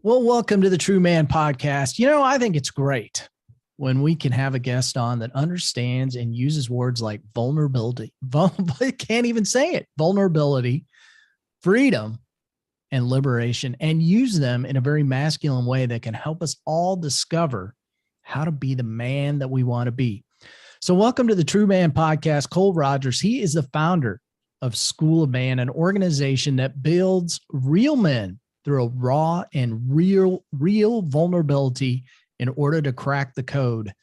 Well, welcome to the True Man Podcast. I think it's great when we can have a guest on that understands and uses words like vulnerability. I can't even say it. Vulnerability, freedom, and liberation, and use them in a very masculine way that can help us all discover how to be the man that we want to be. So, welcome to the True Man Podcast. Cole Rogers, he is the founder of School of Man, an organization that builds real men through a raw and real vulnerability in order to crack the code.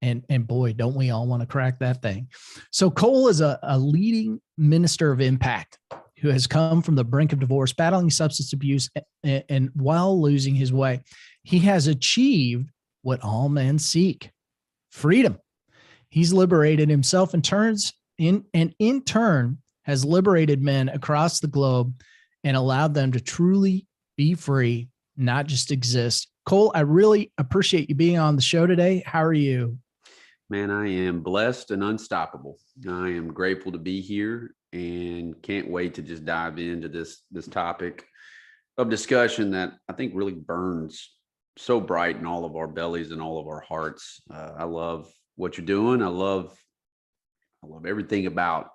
And boy, don't we all want to crack that thing. So Cole is a leading minister of impact who has come from the brink of divorce, battling substance abuse, and while losing his way, he has achieved what all men seek: freedom. He's liberated himself in turn has liberated men across the globe and allowed them to truly be free, not just exist. Cole, I really appreciate you being on the show today. How are you? Man, I am blessed and unstoppable. I am grateful to be here and can't wait to just dive into this topic of discussion that I think really burns so bright in all of our bellies and all of our hearts. I love what you're doing. I love everything about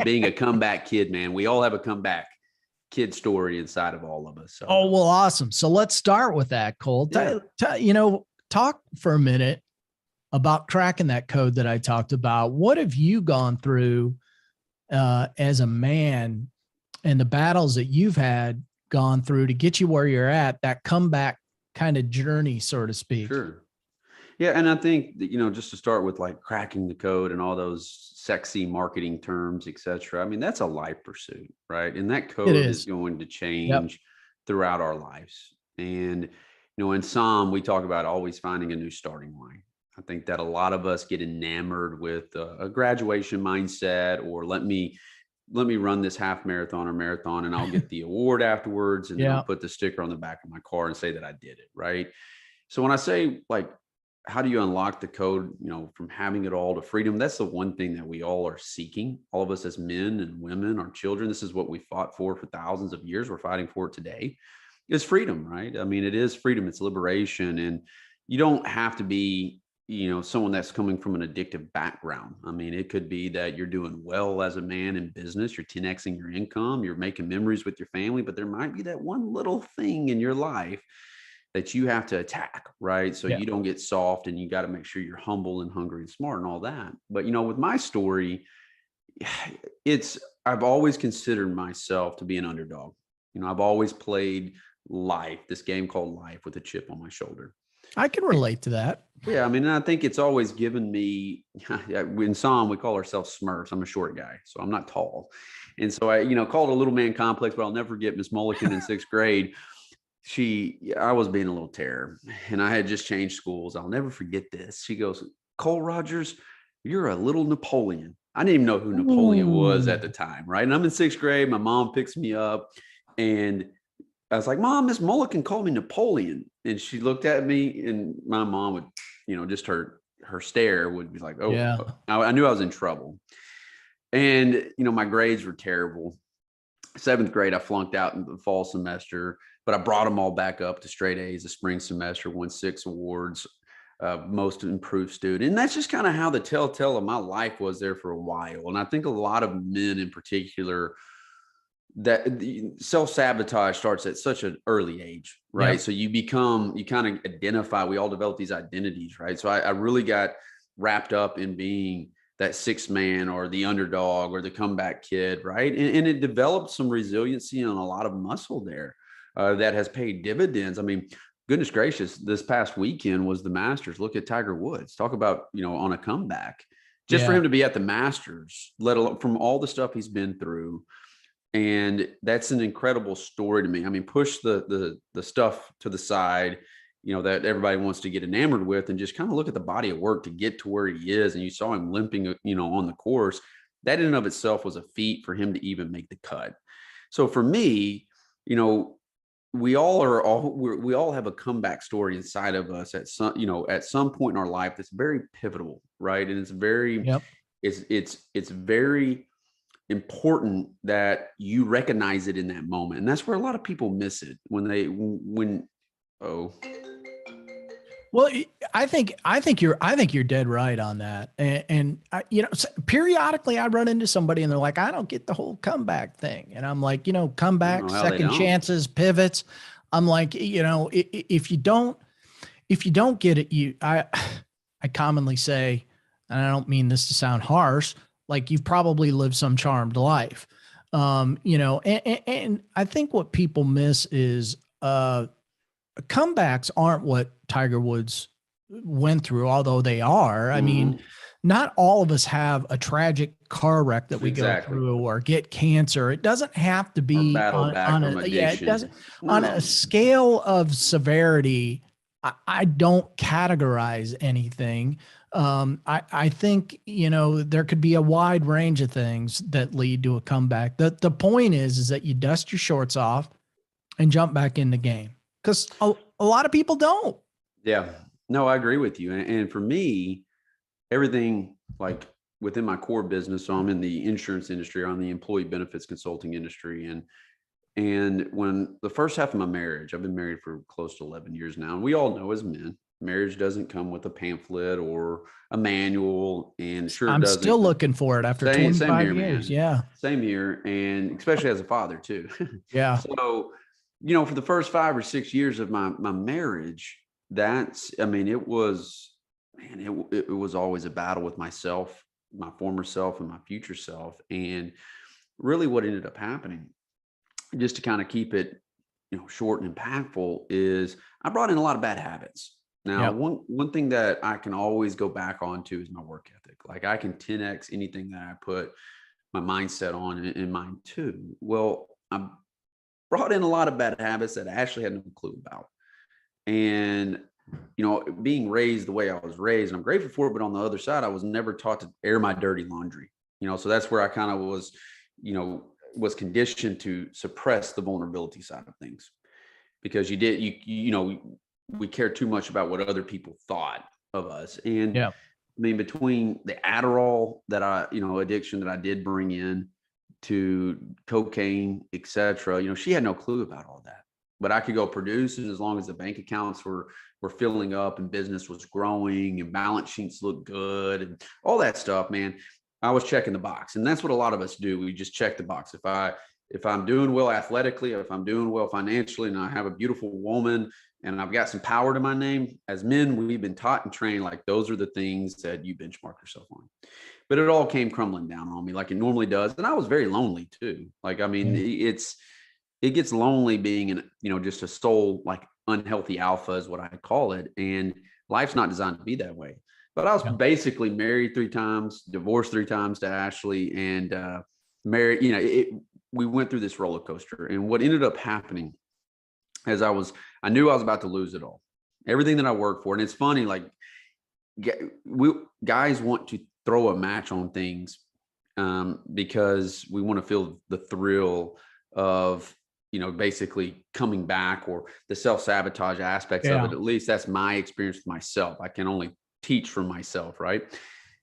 being a comeback kid, man. We all have a comeback kid story inside of all of us. So. Oh, well, awesome. So let's start with that, Cole. Yeah. Talk for a minute about cracking that code that I talked about. What have you gone through as a man and the battles that you've gone through to get you where you're at, that comeback kind of journey, so to speak? Sure. Yeah. And I think that, just to start with like cracking the code and all those sexy marketing terms, et cetera. I mean, that's a life pursuit, right? And that code is going to change throughout our lives. And, in Psalm, we talk about always finding a new starting line. I think that a lot of us get enamored with a graduation mindset, or let me run this half marathon or marathon and I'll get the award afterwards. And then I'll put the sticker on the back of my car and say that I did it. Right. So when I say like, how do you unlock the code, from having it all to freedom? That's the one thing that we all are seeking. All of us as men and women, our children, this is what we fought for thousands of years. We're fighting for it today, is freedom, right? I mean, it is freedom. It's liberation. And you don't have to be, someone that's coming from an addictive background. I mean, it could be that you're doing well as a man in business, you're 10xing your income, you're making memories with your family, but there might be that one little thing in your life that you have to attack, right? So you don't get soft, and you got to make sure you're humble and hungry and smart and all that. But, with my story, I've always considered myself to be an underdog. I've always played life, this game called life, with a chip on my shoulder. I can relate to that. Yeah. I mean, I think it's always given me, in Psalm, we call ourselves Smurfs. I'm a short guy, so I'm not tall. And so I, called a little man complex, but I'll never forget Miss Mulligan in sixth grade. I was being a little terror, and I had just changed schools. I'll never forget this. She goes, "Cole Rogers, you're a little Napoleon." I didn't even know who Napoleon was at the time. Right. And I'm in sixth grade. My mom picks me up, and I was like, "Mom, Miss Mulligan called me Napoleon." And she looked at me, and my mom would, just her stare would be like, "Oh, yeah." I knew I was in trouble. And, my grades were terrible. Seventh grade, I flunked out in the fall semester, but I brought them all back up to straight A's the spring semester, won 6 awards, most improved student. And that's just kind of how the telltale of my life was there for a while. And I think a lot of men in particular, that the self-sabotage starts at such an early age, right? So you kind of identify, we all develop these identities, right? So I really got wrapped up in being that sixth man or the underdog or the comeback kid, right? And it developed some resiliency and a lot of muscle there that has paid dividends. I mean, goodness gracious, this past weekend was the Masters. Look at Tiger Woods. Talk about, on a comeback. Just for him to be at the Masters, let alone from all the stuff he's been through. And that's an incredible story to me. I mean, push the stuff to the side, that everybody wants to get enamored with, and just kind of look at the body of work to get to where he is. And you saw him limping, on the course. That in and of itself was a feat for him to even make the cut. So for me, we all have a comeback story inside of us at some point in our life that's very pivotal, right? And it's very, it's very important that you recognize it in that moment. And that's where a lot of people miss it when Oh, Well, I think you're dead right on that. And I, periodically I run into somebody and they're like, I don't get the whole comeback thing. And I'm like, I don't comeback, know how they second don't. chances, pivots. I'm like, if you don't get it, I commonly say, and I don't mean this to sound harsh, like you've probably lived some charmed life. And I think what people miss is, comebacks aren't what Tiger Woods went through, although they are. I mean, Mhm. not all of us have a tragic car wreck that we go Exactly. through or get cancer. It doesn't have to Or be battle back on from a, yeah, it doesn't, addiction. on a No. scale of severity. I don't categorize anything. I think, there could be a wide range of things that lead to a comeback. The point is that you dust your shorts off and jump back in the game, because a lot of people don't. Yeah. No, I agree with you. And for me, everything like within my core business, so I'm in the insurance industry, on the employee benefits consulting industry. And when the first half of my marriage, I've been married for close to 11 years now. And we all know as men, marriage doesn't come with a pamphlet or a manual. And sure, it I'm doesn't. still looking for it after Same 25 here, years. man. Yeah. Same here. And especially as a father too. Yeah. So, for the first 5 or 6 years of my marriage, I mean, it was, man, it was always a battle with myself, my former self and my future self. And really what ended up happening, just to kind of keep it, short and impactful, is I brought in a lot of bad habits. Now, Yep. one thing that I can always go back onto is my work ethic. Like I can 10x anything that I put my mindset on in mind too. Well, I brought in a lot of bad habits that I actually had no clue about. And, being raised the way I was raised, and I'm grateful for it, but on the other side, I was never taught to air my dirty laundry. So that's where I kind of you know, was conditioned to suppress the vulnerability side of things, because we care too much about what other people thought of us. And Yeah. I mean, between the Adderall that addiction that I did bring in, to cocaine, etc., she had no clue about all that. But I could go produce, and as long as the bank accounts were filling up and business was growing and balance sheets looked good and all that stuff, man, I was checking the box. And that's what a lot of us do. We just check the box. If I'm doing well athletically, if I'm doing well financially, and I have a beautiful woman and I've got some power to my name, as men, we've been taught and trained like those are the things that you benchmark yourself on. But it all came crumbling down on me like it normally does. And I was very lonely too. Like, I mean, Yeah. it gets lonely being just a soul, like unhealthy alpha is what I call it. And life's not designed to be that way. But I was Yeah. basically married 3 times, divorced 3 times to Ashley, and married, we went through this roller coaster. And what ended up happening as I knew I was about to lose it all, everything that I worked for. And it's funny, like guys want to throw a match on things, because we want to feel the thrill of, basically coming back, or the self-sabotage aspects of Yeah. it. At least that's my experience with myself. I can only teach from myself, right?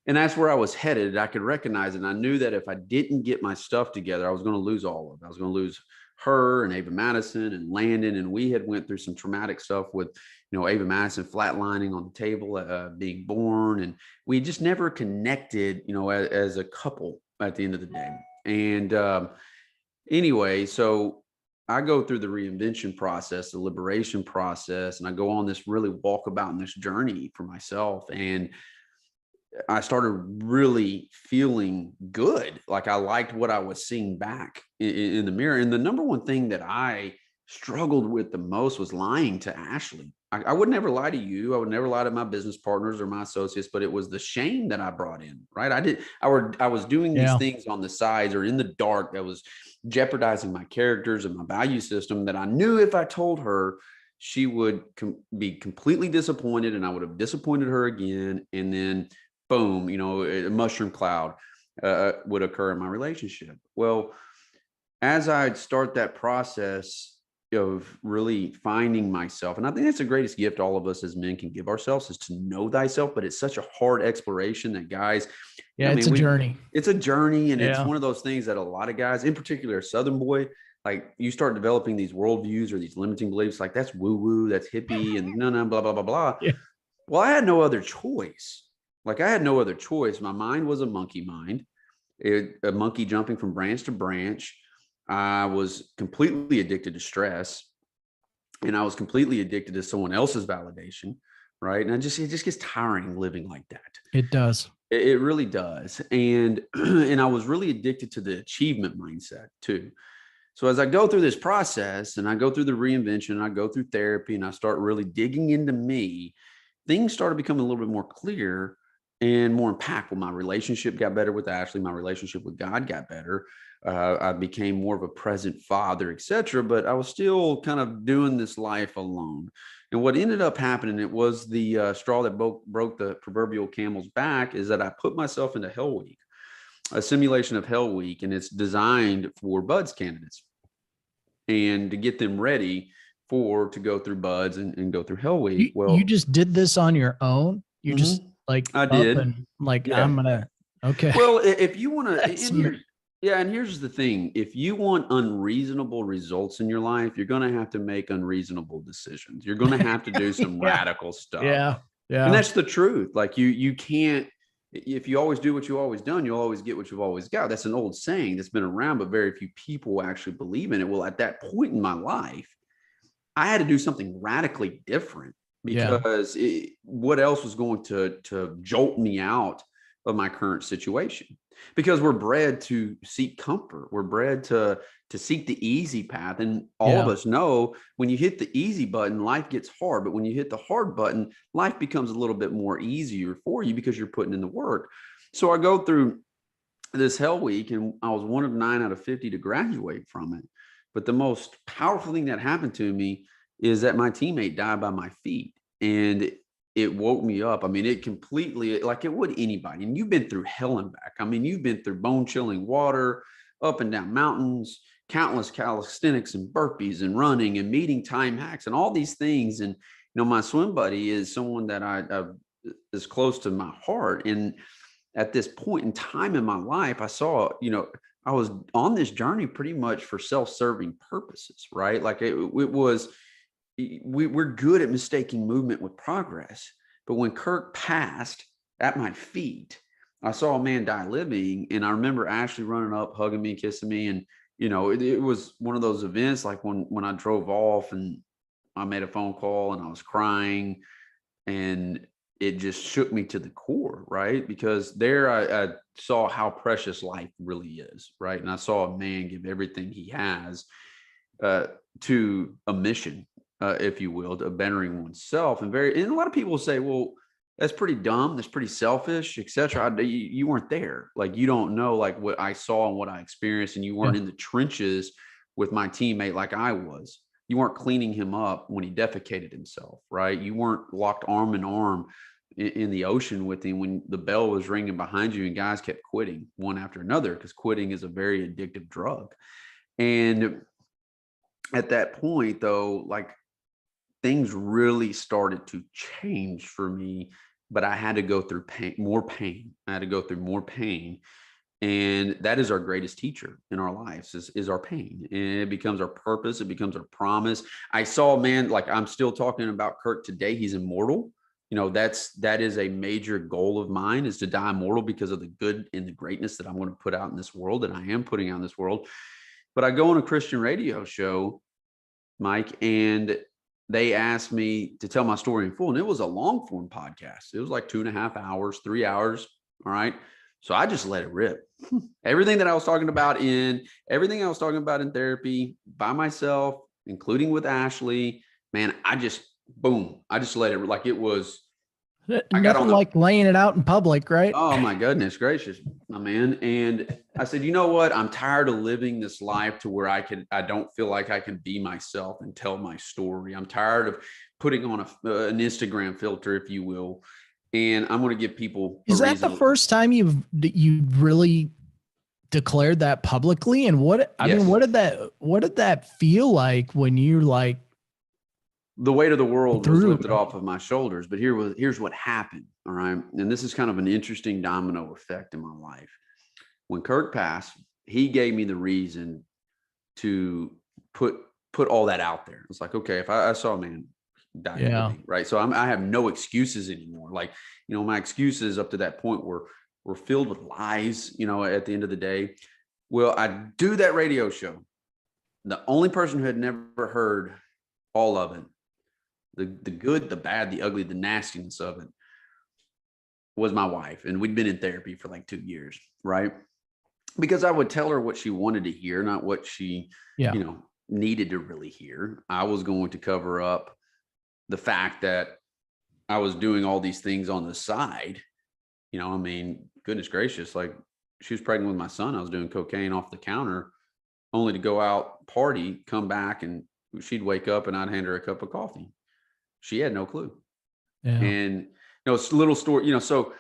And that's where I was headed. I could recognize it. And I knew that if I didn't get my stuff together, I was going to lose all of it. I was going to lose her and Ava Madison and Landon. And we had went through some traumatic stuff with, Ava Madison flatlining on the table, being born. And we just never connected, as a couple at the end of the day. And anyway, so I go through the reinvention process, the liberation process, and I go on this really walkabout in this journey for myself. And I started really feeling good. Like I liked what I was seeing back in the mirror. And the number one thing that I struggled with the most was lying to Ashley. I would never lie to you. I would never lie to my business partners or my associates, but it was the shame that I brought in, right? I was doing these Yeah. things on the sides or in the dark that was jeopardizing my characters and my value system, that I knew if I told her, she would be completely disappointed, and I would have disappointed her again. And then boom, a mushroom cloud would occur in my relationship. Well, as I'd start that process of really finding myself, and I think that's the greatest gift all of us as men can give ourselves, is to know thyself. But it's such a hard exploration that guys, Yeah. I It's mean, a journey. it's a journey, and it's Yeah. one of those things that a lot of guys, in particular a Southern boy, like you start developing these worldviews or these limiting beliefs, like that's woo woo, that's hippie, and no, blah, blah, blah, blah. Yeah. Well, I had no other choice. Like I had no other choice. My mind was a monkey mind, a monkey jumping from branch to branch. I was completely addicted to stress, and I was completely addicted to someone else's validation. Right. And it just gets tiring living like that. It does. It really does. And, and I was really addicted to the achievement mindset too. So as I go through this process and I go through the reinvention and I go through therapy and I start really digging into me, things started becoming a little bit more clear and more impactful. My relationship got better with Ashley. My relationship with God got better. I became more of a present father, etc. But I was still kind of doing this life alone. And what ended up happening, it was the straw that broke the proverbial camel's back, is that I put myself into Hell Week, a simulation of Hell Week, and it's designed for BUDS candidates and to get them ready to go through BUDS and go through Hell Week. You just did this on your own. You just like I up did. and like, Yeah. I'm gonna, okay. Well, if you want to, That's and here's the thing: if you want unreasonable results in your life, you're going to have to make unreasonable decisions. You're going to have to do some Yeah. radical stuff. Yeah. And that's the truth. Like you can't, if you always do what you've always done, you'll always get what you've always got. That's an old saying that's been around, but very few people actually believe in it. Well, at that point in my life, I had to do something radically different because what else was going to jolt me out of my current situation? Because we're bred to seek comfort. We're bred to seek the easy path. And all of us know when you hit the easy button, life gets hard. But when you hit the hard button, life becomes a little bit more easier for you because you're putting in the work. So I go through this Hell Week and I was one of 9 out of 50 to graduate from it. But the most powerful thing that happened to me is that my teammate died by my feet. And it woke me up. I mean, it completely, like it would anybody. And you've been through hell and back. I mean, you've been through bone chilling water, up and down mountains, countless calisthenics and burpees and running and meeting time hacks and all these things. And, my swim buddy is someone that I is close to my heart. And at this point in time in my life, I saw, I was on this journey pretty much for self-serving purposes, right? Like it was, we're good at mistaking movement with progress. But when Kirk passed at my feet, I saw a man die living. And I remember Ashley running up, hugging me, kissing me. And, it was one of those events like when I drove off and I made a phone call and I was crying and it just shook me to the core, right? Because there I saw how precious life really is, right? And I saw a man give everything he has to a mission, if you will, to bettering oneself. And a lot of people say, well, that's pretty dumb. That's pretty selfish, etc. You weren't there. Like, you don't know like what I saw and what I experienced. And you weren't in the trenches with my teammate like I was. You weren't cleaning him up when he defecated himself, right? You weren't locked arm in arm in the ocean with him when the bell was ringing behind you and guys kept quitting one after another, because quitting is a very addictive drug. And at that point, though, like, things really started to change for me, but I had to go through more pain. I had to go through more pain. And that is our greatest teacher in our lives is our pain. And it becomes our purpose. It becomes our promise. I saw a man, like I'm still talking about Kirk today. He's immortal. That is a major goal of mine, is to die immortal because of the good and the greatness that I'm going to put out in this world, and I am putting out in this world. But I go on a Christian radio show, Mike, and they asked me to tell my story in full. And it was a long form podcast. It was like 2.5 hours, 3 hours. All right. So I just let it rip. Everything that I was talking about in therapy by myself, including with Ashley, man, I just let it, like it was. Nothing like laying it out in public, right? Oh my goodness gracious, my man. And I said, you know what? I'm tired of living this life to where I don't feel like I can be myself and tell my story. I'm tired of putting on an Instagram filter, if you will. And I'm going to give people. Is that the first time you really declared that publicly? And what did that feel like when you're like, the weight of the world was lifted off of my shoulders? But here's what happened. All right. And this is kind of an interesting domino effect in my life. When Kirk passed, he gave me the reason to put all that out there. It's like, okay, if I saw a man die today, right? So I have no excuses anymore. Like, my excuses up to that point were filled with lies, at the end of the day. Well, I do that radio show. The only person who had never heard all of it, the good, the bad, the ugly, the nastiness of it, was my wife. And we'd been in therapy for like 2 years, right? Because I would tell her what she wanted to hear, not what she, needed to really hear. I was going to cover up the fact that I was doing all these things on the side. Goodness gracious, like, she was pregnant with my son. I was doing cocaine off the counter, only to go out, party, come back, and she'd wake up and I'd hand her a cup of coffee. She had no clue. Yeah. And, it's a little story, so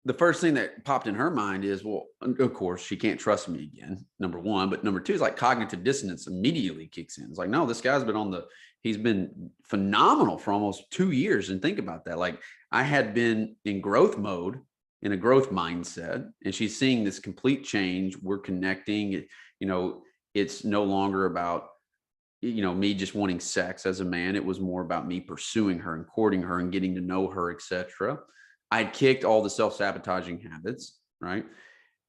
the first thing that popped in her mind is, well, of course, she can't trust me again, number one. But number two is like cognitive dissonance immediately kicks in. It's like, no, this guy's been he's been phenomenal for almost 2 years. And think about that. Like, I had been in growth mode, in a growth mindset, and she's seeing this complete change. We're connecting, it's no longer about, me just wanting sex as a man. It was more about me pursuing her and courting her and getting to know her, etc. I'd kicked all the self-sabotaging habits, right?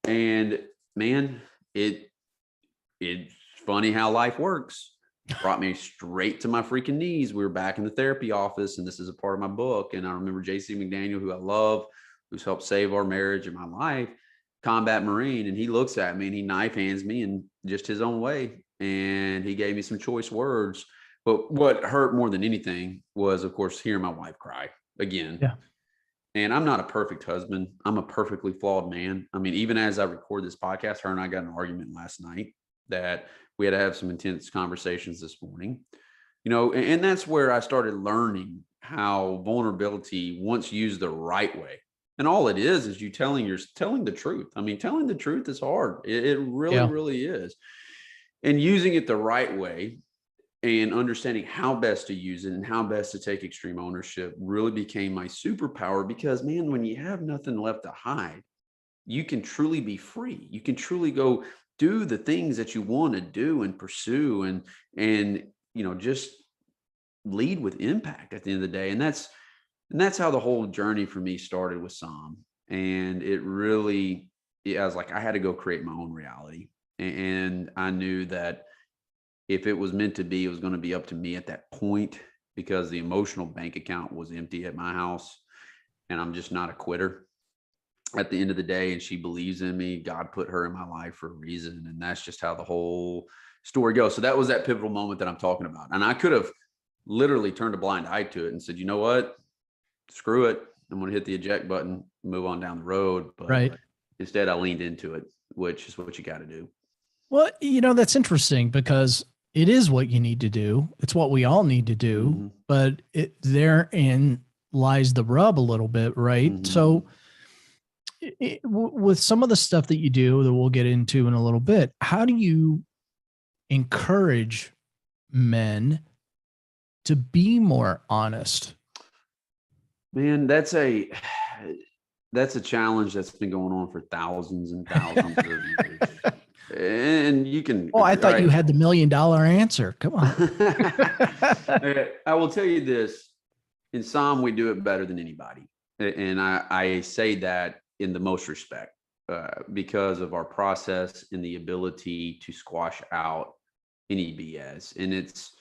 And man, it's funny how life works. Brought me straight to my freaking knees. We were back in the therapy office, and this is a part of my book. And I remember JC McDaniel, who I love, who's helped save our marriage and my life, combat Marine. And he looks at me and he knife hands me in just his own way. And he gave me some choice words. But what hurt more than anything was, of course, hearing my wife cry again. Yeah. And I'm not a perfect husband. I'm a perfectly flawed man. Even as I record this podcast, her and I got in an argument last night that we had to have some intense conversations this morning, and that's where I started learning how vulnerability, once used the right way, and all it is you telling the truth. Telling the truth is hard. It really, really is. And using it the right way and understanding how best to use it and how best to take extreme ownership really became my superpower. Because, man, when you have nothing left to hide, you can truly be free. You can truly go do the things that you want to do and pursue and just lead with impact at the end of the day. And that's how the whole journey for me started with Psalm. And I was like, I had to go create my own reality. And I knew that if it was meant to be, it was going to be up to me at that point, because the emotional bank account was empty at my house, and I'm just not a quitter at the end of the day. And she believes in me. God put her in my life for a reason. And that's just how the whole story goes. So that was that pivotal moment that I'm talking about. And I could have literally turned a blind eye to it and said, you know what, screw it. I'm going to hit the eject button, move on down the road. But right. Instead, I leaned into it, which is what you got to do. Well, that's interesting, because it is what you need to do. It's what we all need to do, Mm-hmm. but therein lies the rub a little bit, right? Mm-hmm. So with some of the stuff that you do that we'll get into in a little bit, how do you encourage men to be more honest? Man, that's a challenge that's been going on for thousands and thousands of years. And you can. Oh, I thought you had the $1 million answer. Come on. I will tell you this. In Psalm, we do it better than anybody. And I say that in the most respect, because of our process and the ability to squash out any BS. And it's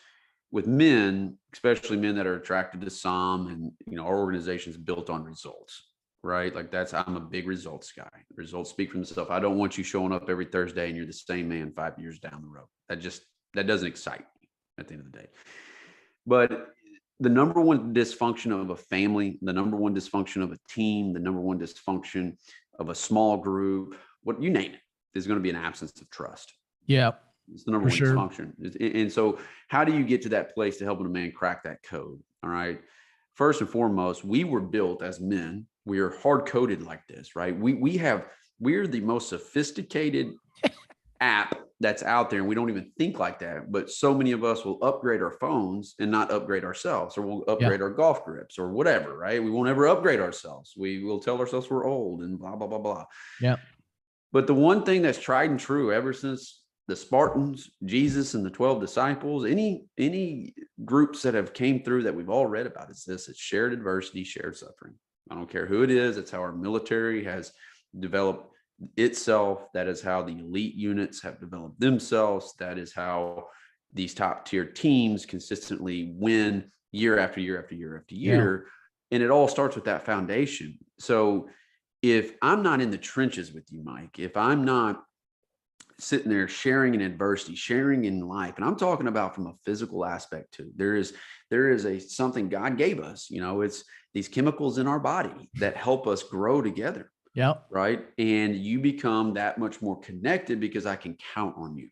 with men, especially men that are attracted to Psalm, and, our organization is built on results. Right? Like I'm a big results guy. Results speak for themselves. I don't want you showing up every Thursday and you're the same man 5 years down the road. That doesn't excite me at the end of the day. But the number one dysfunction of a family, the number one dysfunction of a team, the number one dysfunction of a small group, what you name it, is going to be an absence of trust. Yeah. It's the number one dysfunction. And so how do you get to that place to helping a man crack that code? All right. First and foremost, we were built as men. We are hard coded like this, right? We're the most sophisticated app that's out there, and we don't even think like that. But so many of us will upgrade our phones and not upgrade ourselves, or we'll upgrade our golf grips or whatever, right? We won't ever upgrade ourselves. We will tell ourselves we're old and blah, blah, blah, blah. Yeah. But the one thing that's tried and true ever since the Spartans, Jesus and the 12 disciples, any groups that have came through that we've all read about is this: it's shared adversity, shared suffering. I don't care who it is. It's how our military has developed itself. That is how the elite units have developed themselves. That is how these top tier teams consistently win year after year after year after year. And it all starts with that foundation. So if I'm not in the trenches with you, Mike, if I'm not sitting there sharing in adversity, sharing in life, and I'm talking about from a physical aspect too, there is something God gave us, it's these chemicals in our body that help us grow together. Yeah. Right. And you become that much more connected because I can count on you.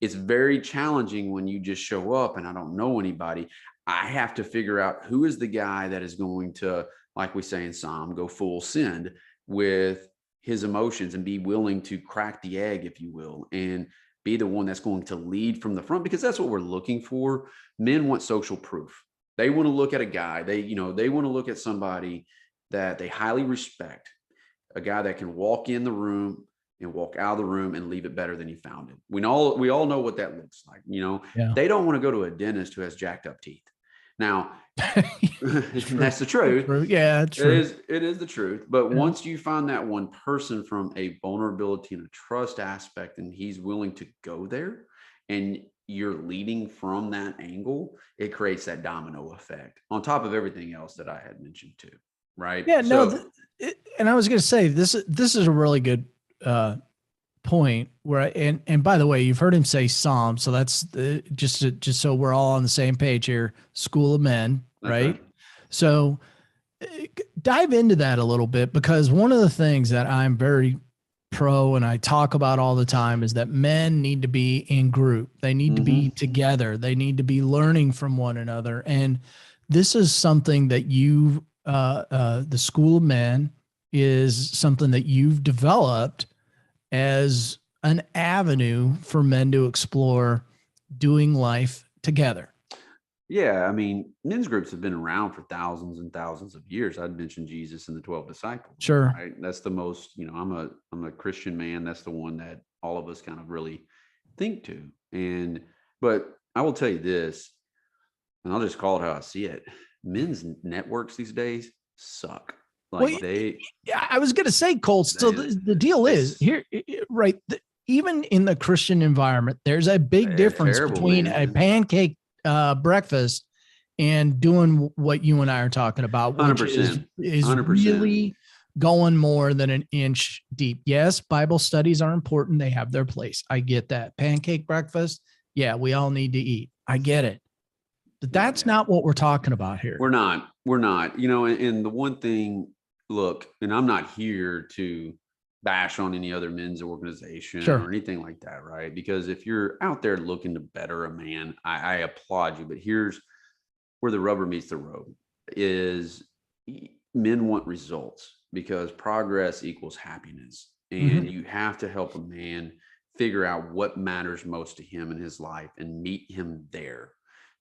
It's very challenging when you just show up and I don't know anybody. I have to figure out who is the guy that is going to, like we say in Psalm, go full send with his emotions and be willing to crack the egg, if you will, and be the one that's going to lead from the front, because that's what we're looking for. Men want social proof. They want to look at a guy. They want to look at somebody that they highly respect, a guy that can walk in the room and walk out of the room and leave it better than he found it. We all know what that looks like. They don't want to go to a dentist who has jacked up teeth. Now, that's the truth. True. Yeah, it's true. It is the truth. But once you find that one person from a vulnerability and a trust aspect, and he's willing to go there, and you're leading from that angle, it creates that domino effect on top of everything else that I had mentioned too. Right. Yeah. So, And I was going to say, this is a really good point where, and by the way, you've heard him say Psalm. So that's just so we're all on the same page here, School of Men, right? So dive into that a little bit, because one of the things that I'm very pro and I talk about all the time is that men need to be in group. They need to be together. They need to be learning from one another. And this is something that the School of Men is something that you've developed as an avenue for men to explore doing life together. Yeah, I mean, men's groups have been around for thousands and thousands of years. I'd mentioned Jesus and the 12 disciples. Sure. Right? That's the most, I'm a Christian man. That's the one that all of us kind of really think to. But I will tell you this, and I'll just call it how I see it. Men's networks these days suck. I was going to say, Colt, so the deal is here, right? Even in the Christian environment, there's a big difference between a pancake breakfast and doing what you and I are talking about, which 100%, is really going more than an inch deep. Yes, Bible studies are important. They have their place. I get that. Pancake breakfast. Yeah, we all need to eat. I get it. But that's not what we're talking about here. We're not. And the one thing, look, and I'm not here to bash on any other men's organization or anything like that, right? Because if you're out there looking to better a man, I applaud you. But here's where the rubber meets the road: is men want results, because progress equals happiness. And you have to help a man figure out what matters most to him in his life and meet him there.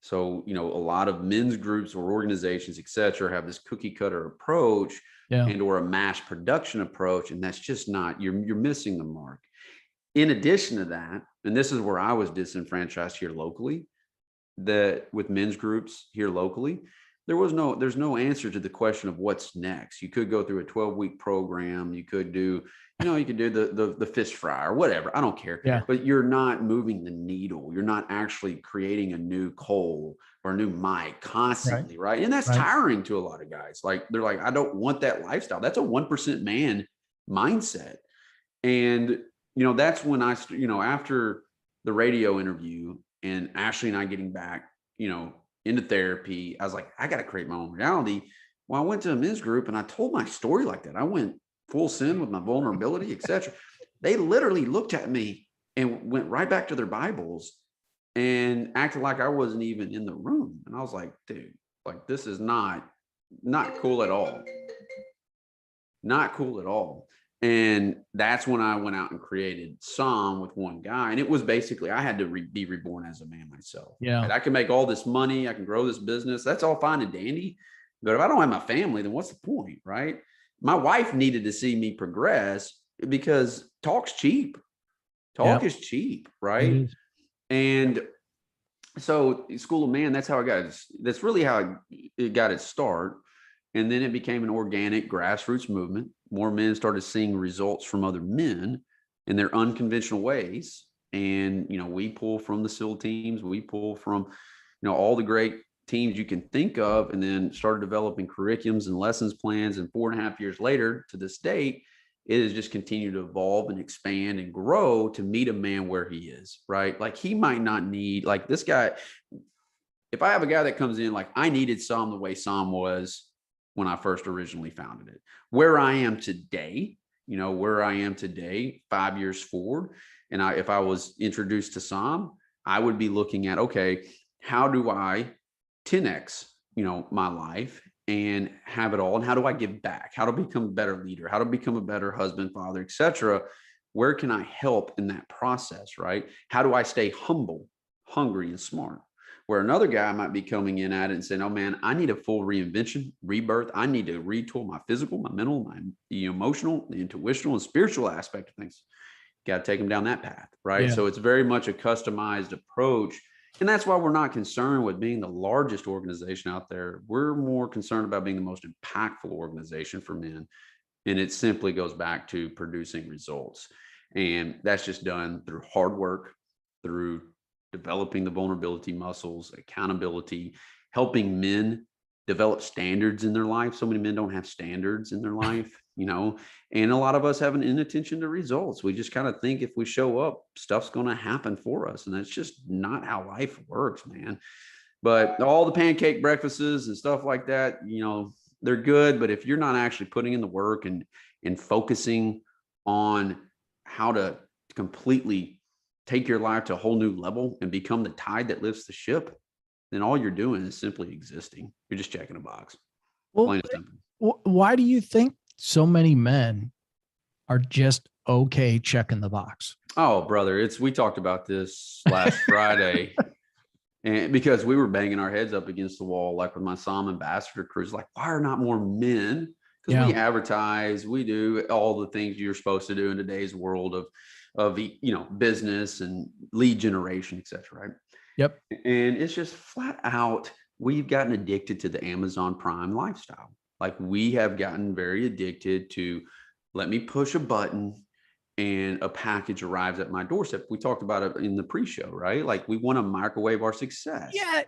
So, a lot of men's groups or organizations, et cetera, have this cookie cutter approach and or a mass production approach. And that's just not, you're missing the mark. In addition to that, and this is where I was disenfranchised here locally, that with men's groups here locally, there's no answer to the question of what's next. You could go through a 12-week program. You could do, you could do the fish fry or whatever. I don't care. Yeah. But you're not moving the needle. You're not actually creating a new Cole or a new Mike constantly, right? And that's tiring to a lot of guys. Like, they're like, I don't want that lifestyle. That's a 1% man mindset. And, that's when after the radio interview and Ashley and I getting back, into therapy, I was like, I got to create my own reality. Well, I went to a men's group and I told my story like that. I went full sin with my vulnerability, etc. They literally looked at me and went right back to their Bibles and acted like I wasn't even in the room. And I was like, dude, like, this is not cool at all. Not cool at all. And that's when I went out and created Psalm with one guy. And it was basically, I had to be reborn as a man myself. Yeah. Right? I can make all this money. I can grow this business. That's all fine and dandy. But if I don't have my family, then what's the point, right? My wife needed to see me progress, because talk's cheap. Talk is cheap, It right? is. And so School of Man, that's how it got. That's really how it got its start. And then it became an organic grassroots movement. More men started seeing results from other men in their unconventional ways. And, we pull from the SEAL teams, we pull from, all the great teams you can think of, and then started developing curriculums and lessons plans. And 4.5 years later to this date, it has just continued to evolve and expand and grow to meet a man where he is, right? Like he might not need, like this guy, if I have a guy that comes in, like I needed Psalm the way Psalm was when I first originally founded it, where I am today, where I am today, 5 years forward. And if I was introduced to Psalm, I would be looking at, okay, how do I 10X, my life and have it all? And how do I give back? How to become a better leader, how to become a better husband, father, etc. Where can I help in that process, right? How do I stay humble, hungry, and smart? Where another guy might be coming in at it and saying, oh man, I need a full reinvention, rebirth. I need to retool my physical, my mental, my emotional, the intuitional, and spiritual aspect of things. Got to take them down that path, right? Yeah. So it's very much a customized approach. And that's why we're not concerned with being the largest organization out there. We're more concerned about being the most impactful organization for men. And it simply goes back to producing results. And that's just done through hard work, through developing the vulnerability muscles, accountability, helping men develop standards in their life. So many men don't have standards in their life, and a lot of us have an inattention to results. We just kind of think if we show up, stuff's going to happen for us. And that's just not how life works, man. But all the pancake breakfasts and stuff like that, they're good. But if you're not actually putting in the work and focusing on how to completely take your life to a whole new level and become the tide that lifts the ship, then all you're doing is simply existing. You're just checking a box. Well, Plain and simple. why do you think so many men are just okay checking the box? Oh, brother, we talked about this last Friday. And because we were banging our heads up against the wall, like with my Psalm Ambassador cruise, like, why are not more men? Because we advertise, we do all the things you're supposed to do in today's world of business and lead generation, et cetera. Right. Yep. And it's just flat out, we've gotten addicted to the Amazon Prime lifestyle. Like we have gotten very addicted to, let me push a button and a package arrives at my doorstep. We talked about it in the pre-show, right? Like we want to microwave our success. Yeah.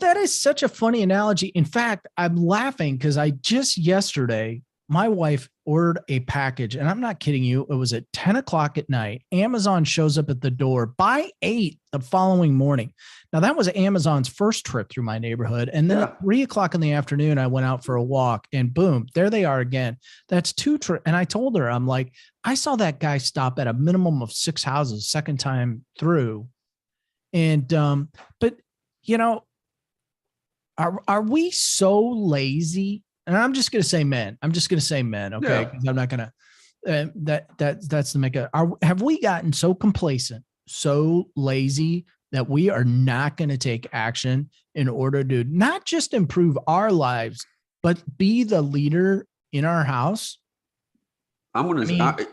That is such a funny analogy. In fact, I'm laughing because I just yesterday, my wife ordered a package, and I'm not kidding you. It was at 10 o'clock at night. Amazon shows up at the door by 8 the following morning. Now, that was Amazon's first trip through my neighborhood. And then at 3 o'clock in the afternoon, I went out for a walk, and boom, there they are again. That's 2 trips. And I told her, I'm like, I saw that guy stop at a minimum of 6 houses second time through. And, but, are we so lazy? And I'm just going to say men. I'm just going to say men. Okay. Because I'm not going to, that's the make have we gotten so complacent, so lazy that we are not going to take action in order to not just improve our lives, but be the leader in our house? I'm going to,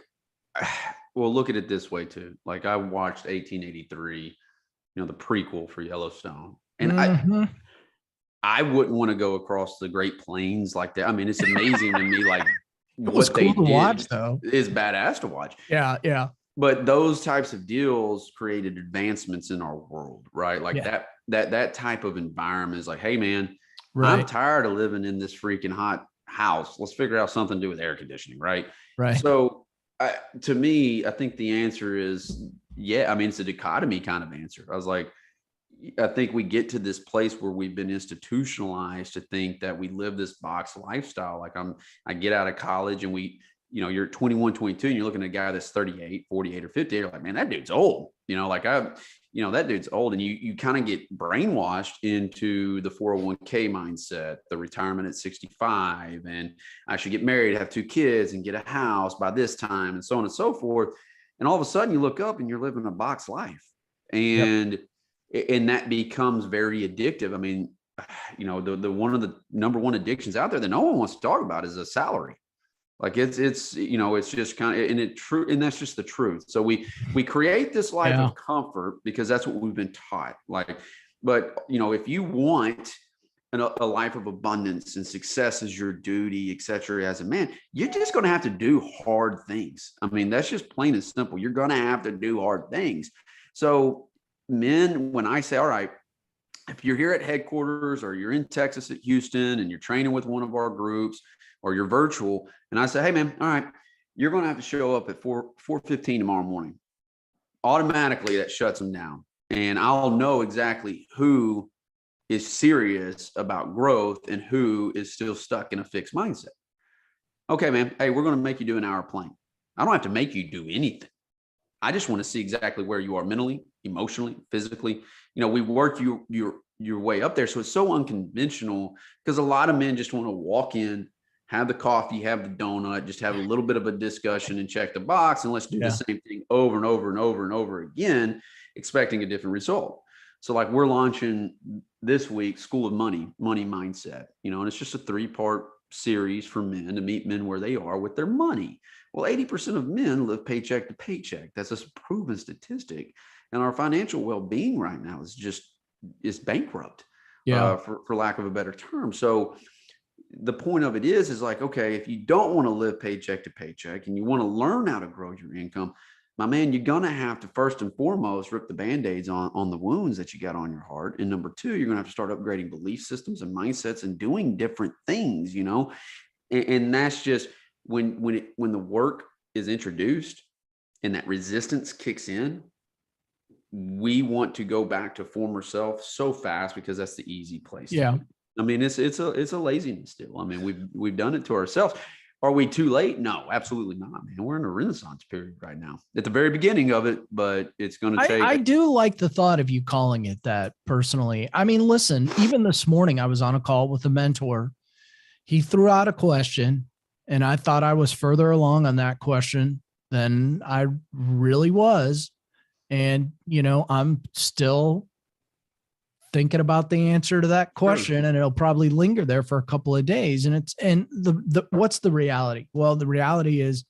well, look at it this way too. Like I watched 1883, the prequel for Yellowstone. And I wouldn't want to go across the Great Plains like that. I mean, it's amazing to me, like what they did watch, though, is badass to watch. Yeah, yeah. But those types of deals created advancements in our world, right? Like that type of environment is like, hey, man, I'm tired of living in this freaking hot house. Let's figure out something to do with air conditioning, right? Right. So to me, I think the answer is, yeah. I mean, it's a dichotomy kind of answer. I think we get to this place where we've been institutionalized to think that we live this box lifestyle. Like I get out of college and you're 21, 22 and you're looking at a guy that's 38, 48 or 50. You're like, man, that dude's old, that dude's old. And you kind of get brainwashed into the 401k mindset, the retirement at 65, and I should get married, have 2 kids and get a house by this time and so on and so forth. And all of a sudden you look up and you're living a box life. And that becomes very addictive. I mean, the one of the number one addictions out there that no one wants to talk about is a salary. Like it's, you know, it's just kind of, and it true. And that's just the truth. So we create this life of comfort because that's what we've been taught. Like, but you know, if you want a life of abundance and success is your duty, et cetera, as a man, you're just going to have to do hard things. I mean, that's just plain and simple. You're going to have to do hard things. So men, when I say, all right, if you're here at headquarters or you're in Texas at Houston and you're training with one of our groups or you're virtual, and I say, hey man, all right, you're going to have to show up at 4:15 tomorrow morning. Automatically that shuts them down. And I'll know exactly who is serious about growth and who is still stuck in a fixed mindset. Okay, man. Hey, we're going to make you do an hour plank. I don't have to make you do anything. I just want to see exactly where you are mentally, emotionally, physically. You know, we work your way up there. So it's so unconventional because a lot of men just want to walk in, have the coffee, have the donut, just have a little bit of a discussion and check the box. And let's do the same thing over and over and over and over again, expecting a different result. So like we're launching this week, School of Money Mindset, you know, and it's just a 3-part series for men to meet men where they are with their money. Well, 80% of men live paycheck to paycheck. That's a proven statistic. And our financial well-being right now is bankrupt, for lack of a better term. So the point of it is like, okay, if you don't want to live paycheck to paycheck and you want to learn how to grow your income, my man, you're going to have to first and foremost rip the Band-Aids on the wounds that you got on your heart. And number 2, you're going to have to start upgrading belief systems and mindsets and doing different things, you know, and that's just when the work is introduced and that resistance kicks in, we want to go back to former self so fast because that's the easy place. Yeah. I mean, it's a laziness still. I mean, we've done it to ourselves. Are we too late? No, absolutely not, man. We're in a renaissance period right now at the very beginning of it, but it's going to take. I do like the thought of you calling it that personally. I mean, listen, even this morning I was on a call with a mentor. He threw out a question and I thought I was further along on that question than I really was. And, you know, I'm still thinking about the answer to that question and it'll probably linger there for a couple of days. And what's the reality? Well, the reality is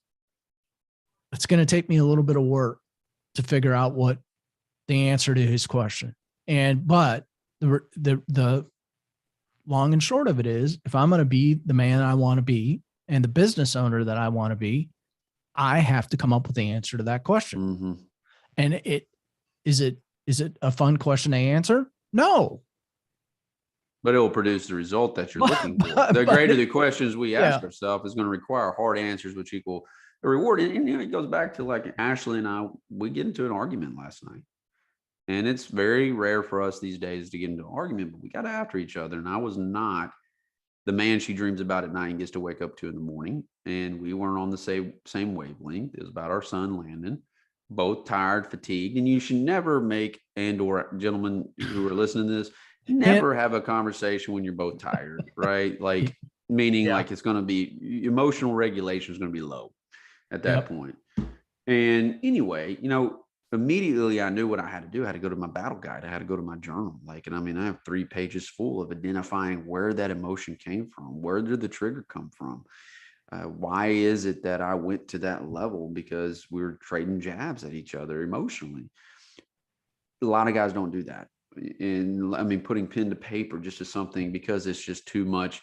it's going to take me a little bit of work to figure out what the answer to his question. But the long and short of it is, if I'm going to be the man I want to be and the business owner that I want to be, I have to come up with the answer to that question. Mm-hmm. And is it a fun question to answer? No. But it will produce the result that you're looking for. The greater the questions we ask ourselves is going to require hard answers, which equal a reward. And you know, it goes back to like Ashley and I, we get into an argument last night. And it's very rare for us these days to get into an argument, but we got after each other. And I was not the man she dreams about at night and gets to wake up to in the morning. And we weren't on the same wavelength. It was about our son, Landon. Both tired, fatigued, and you should never make, or gentlemen who are listening to this, never have a conversation when you're both tired, right? Like meaning like it's going to be emotional regulation is going to be low at that point. And anyway, you know, immediately I knew what I had to do. I had to go to my battle guide. I had to go to my journal. Like, and I mean, I have 3 pages full of identifying where that emotion came from. Where did the trigger come from? Why is it that I went to that level? Because we were trading jabs at each other emotionally. A lot of guys don't do that. And I mean, putting pen to paper just is something because it's just too much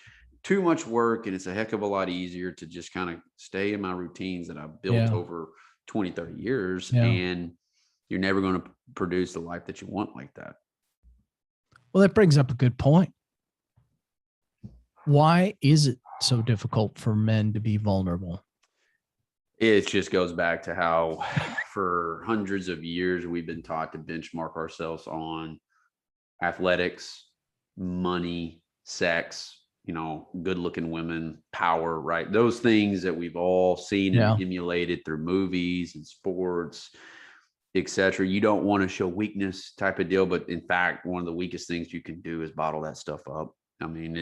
work. And it's a heck of a lot easier to just kind of stay in my routines that I've built over 20, 30 years. And you're never going to produce the life that you want like that. Well, that brings up a good point. Why is it so difficult for men to be vulnerable? It just goes back to how for hundreds of years we've been taught to benchmark ourselves on athletics, money, sex, you know, good looking women, power, right? Those things that we've all seen and emulated through movies and sports, etc. You don't want to show weakness type of deal, but in fact, one of the weakest things you can do is bottle that stuff up. I mean,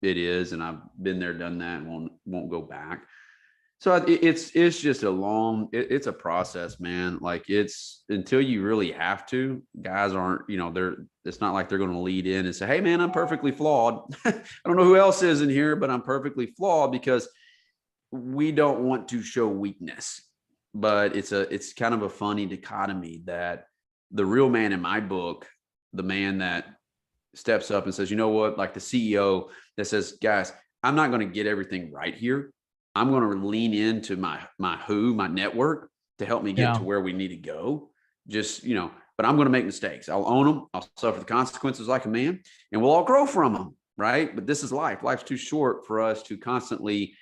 it is, and I've been there, done that, and won't go back. So it's just it's a process, man. Like it's until you really have to. Guys aren't, you know, it's not like they're going to lead in and say, "Hey, man, I'm perfectly flawed." I don't know who else is in here, but I'm perfectly flawed, because we don't want to show weakness, but it's kind of a funny dichotomy that the real man in my book, the man that steps up and says, you know what, like the CEO that says, guys, I'm not going to get everything right here. I'm going to lean into my network to help me get to where we need to go. Just, but I'm going to make mistakes. I'll own them. I'll suffer the consequences like a man, and we'll all grow from them. Right. But this is life. Life's too short for us to constantly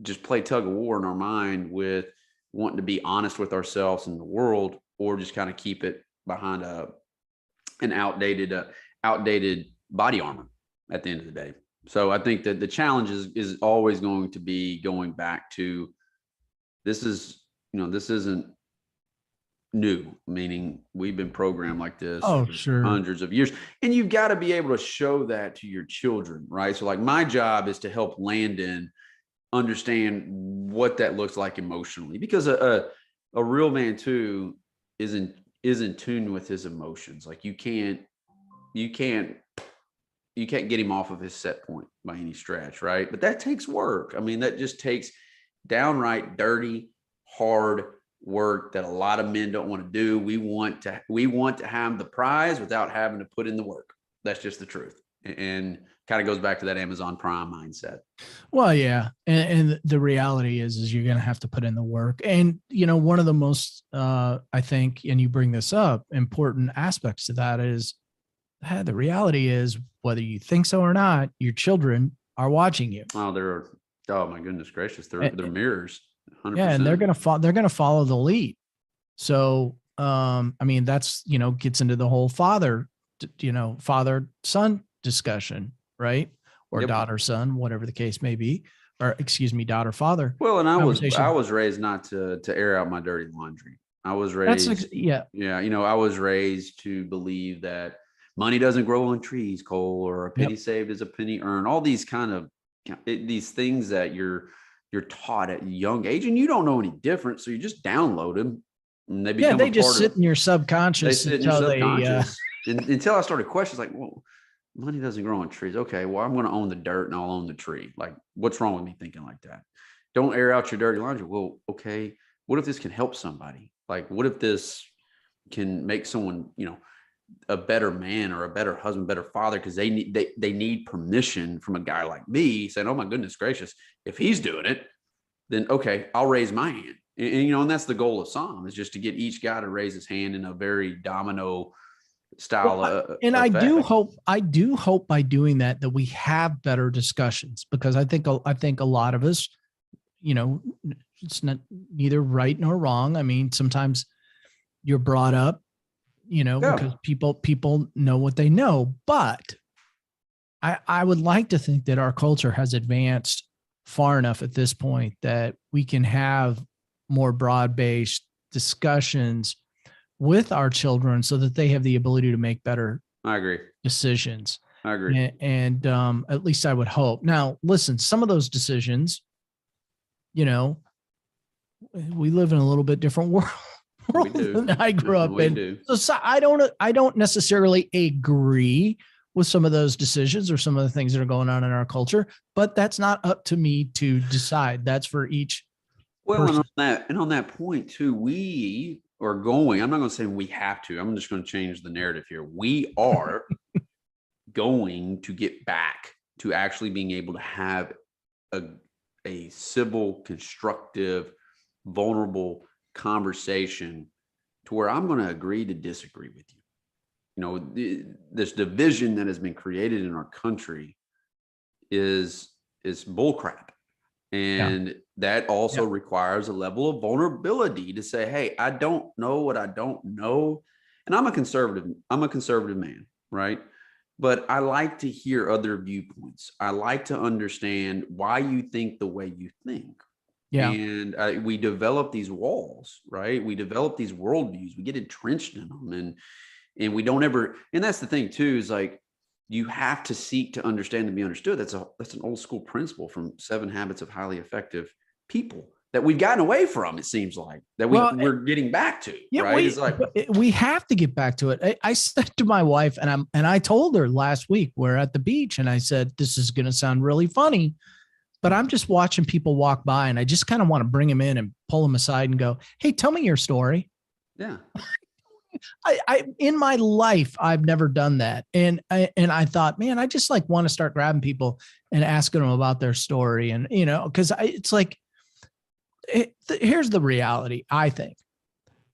just play tug of war in our mind with wanting to be honest with ourselves and the world, or just kind of keep it behind an outdated body armor at the end of the day. So I think that the challenge is always going to be going back to this isn't new, meaning we've been programmed like this for hundreds of years, and you've got to be able to show that to your children, right? So like my job is to help Landon understand what that looks like emotionally, because a real man too is in tune with his emotions. Like you can't get him off of his set point by any stretch, right? But that takes work. I mean, that just takes downright dirty, hard work that a lot of men don't want to do. We want to have the prize without having to put in the work. That's just the truth. And kind of goes back to that Amazon Prime mindset. Well, yeah. And the reality is you're going to have to put in the work. And, one of the most, I think, and you bring this up, important aspects to that is the reality is, whether you think so or not, your children are watching you. Oh my goodness gracious. They're mirrors. 100%. Yeah. And they're going to follow the lead. So, that's, gets into the whole father son discussion, right? Or daughter, son, whatever the case may be, or excuse me, daughter, father. Well, and I was raised not to air out my dirty laundry. I was raised, I was raised to believe that money doesn't grow on trees, Cole, or a penny saved is a penny earned. All these kind of these things that you're taught at a young age, and you don't know any different, so you just download them, and they become they just sit in your subconscious. Until I started questions like, well, money doesn't grow on trees. Okay, well, I'm going to own the dirt and I'll own the tree. Like, what's wrong with me thinking like that? Don't air out your dirty laundry. Well, okay, what if this can help somebody? Like, what if this can make someone, a better man or a better husband, better father, because they need permission from a guy like me saying, oh my goodness gracious, if he's doing it, then okay, I'll raise my hand. And that's the goal of Psalm, is just to get each guy to raise his hand in a very domino style. I do hope by doing that we have better discussions, because I think a lot of us, it's not neither right nor wrong. I mean, sometimes you're brought up, because people know what they know, but I would like to think that our culture has advanced far enough at this point that we can have more broad-based discussions with our children so that they have the ability to make better decisions. I agree. And at least I would hope. Now, listen, some of those decisions, we live in a little bit different world than I grew up in. So I don't necessarily agree with some of those decisions or some of the things that are going on in our culture, but that's not up to me to decide. That's for each person. And on that point too, we are going, I'm not going to say we have to, I'm just going to change the narrative here. We are going to get back to actually being able to have a civil, constructive, vulnerable conversation to where I'm going to agree to disagree with you. This division that has been created in our country is bullcrap. And that also requires a level of vulnerability to say, hey, I don't know what I don't know. And I'm a conservative man, right? But I like to hear other viewpoints. I like to understand why you think the way you think. Yeah. And we develop these walls, right? We develop these worldviews. We get entrenched in them, and we don't ever. And that's the thing too, is like, you have to seek to understand and be understood. That's an old school principle from 7 Habits of Highly Effective People that we've gotten away from. It seems like that we're getting back to. Yeah, right? We have to get back to it. I said to my wife, and I told her last week, we're at the beach, and I said, this is going to sound really funny, but I'm just watching people walk by, and I just kind of want to bring them in and pull them aside and go, "Hey, tell me your story." Yeah. I in my life, I've never done that. And I thought, man, I just like want to start grabbing people and asking them about their story. And, cause it's like, here's the reality. I think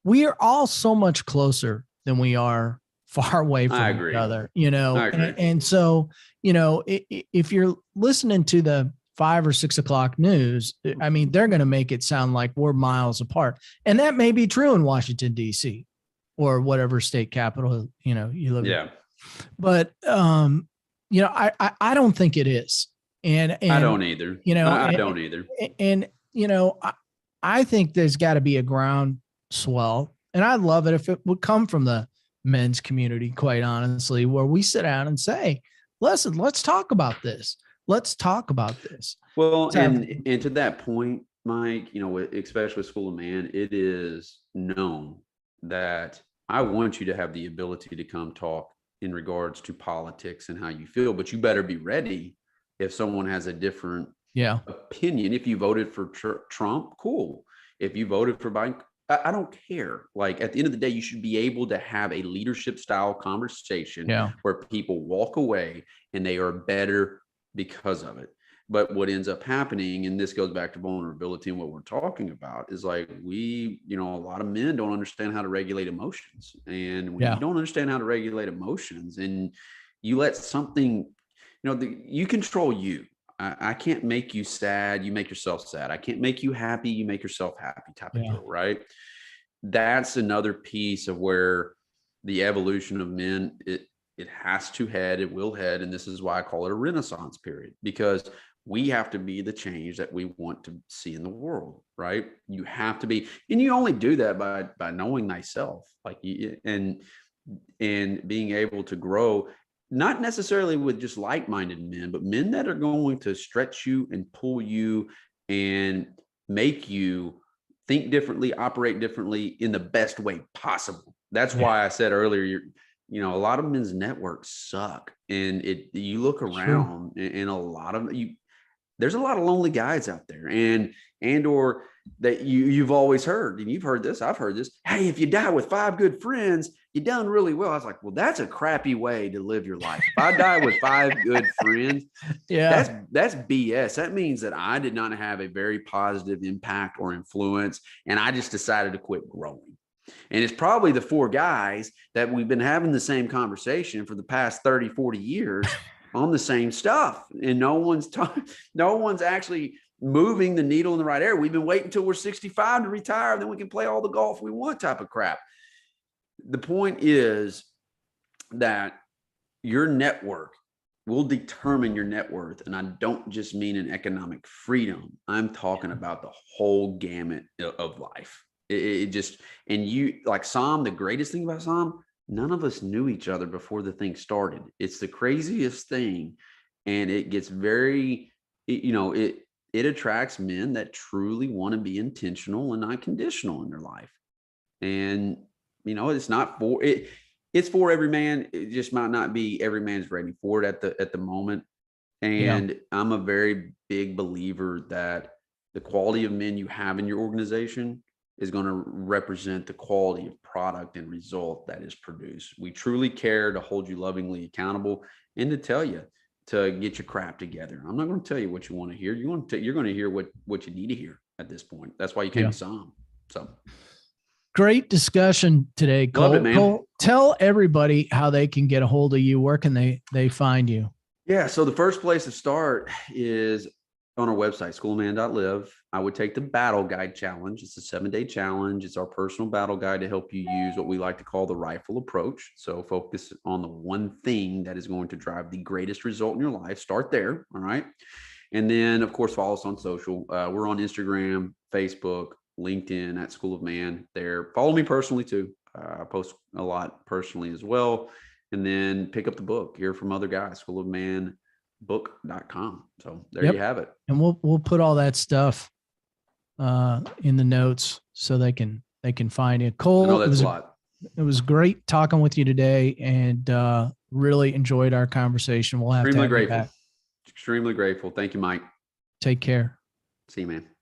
we are all so much closer than we are far away from each other, I agree. And so, if you're listening to the 5 or 6 o'clock news, I mean, they're going to make it sound like we're miles apart. And that may be true in Washington, D.C. or whatever state capital, you live in. But, I don't think it is. And I don't either. I don't either. And, I think there's got to be a groundswell, and I'd love it if it would come from the men's community, quite honestly, where we sit down and say, listen, let's talk about this. Let's talk about this. Well, and to that point, Mike, especially with School of Man, it is known that I want you to have the ability to come talk in regards to politics and how you feel, but you better be ready if someone has a different opinion. If you voted for Trump, cool. If you voted for Biden, I don't care. Like, at the end of the day, you should be able to have a leadership style conversation where people walk away and they are better because of it. But what ends up happening, and this goes back to vulnerability and what we're talking about, is like a lot of men don't understand how to regulate emotions. And when you don't understand how to regulate emotions and you let something, you control you. I can't make you sad. You make yourself sad. I can't make you happy. You make yourself happy type of deal, right? That's another piece of where the evolution of men, it has to head, it will head. And this is why I call it a renaissance period, because we have to be the change that we want to see in the world, right? You have to be, and you only do that by knowing thyself, and being able to grow, not necessarily with just like-minded men, but men that are going to stretch you and pull you and make you think differently, operate differently in the best way possible. That's why I said earlier, a lot of men's networks suck, and you look around and a lot of there's a lot of lonely guys out there, or that you've always heard, and you've heard this, I've heard this. Hey, if you die with 5 good friends, you done really well. I was like, well, that's a crappy way to live your life. If I die with 5 good friends, that's BS. That means that I did not have a very positive impact or influence, and I just decided to quit growing. And it's probably the 4 guys that we've been having the same conversation for the past 30, 40 years on the same stuff. And no one's actually moving the needle in the right area. We've been waiting until we're 65 to retire, and then we can play all the golf we want type of crap. The point is that your network will determine your net worth. And I don't just mean an economic freedom. I'm talking about the whole gamut of life. It just, and you, like Sam, the greatest thing about Sam, none of us knew each other before the thing started. It's the craziest thing. And it gets very, it attracts men that truly want to be intentional and not conditional in their life. And, it's not for it. It's for every man. It just might not be every man's ready for it at the moment. And I'm a very big believer that the quality of men you have in your organization is going to represent the quality of product and result that is produced. We truly care to hold you lovingly accountable and to tell you to get your crap together. I'm not going to tell you what you want to hear. You're going to hear what you need to hear at this point. That's why you came to Sam. So great discussion today, Cole. Love it, man. Cole, tell everybody how they can get a hold of you. Where can they find you? Yeah. So the first place to start is on our website, schoolman.live. I would take the Battle Guide Challenge. It's a 7-day challenge. It's our personal battle guide to help you use what we like to call the rifle approach. So focus on the one thing that is going to drive the greatest result in your life. Start there. All right. And then, of course, follow us on social. We're on Instagram, Facebook, LinkedIn at School of Man there. Follow me personally too. I post a lot personally as well. And then pick up the book, hear from other guys, schoolofmanbook.com. So there you have it. And we'll put all that stuff in the notes so they can find it. Cole, I know that's a lot. It was great talking with you today, and really enjoyed our conversation. We'll have to have you back. Extremely grateful. Thank you, Mike. Take care. See you, man.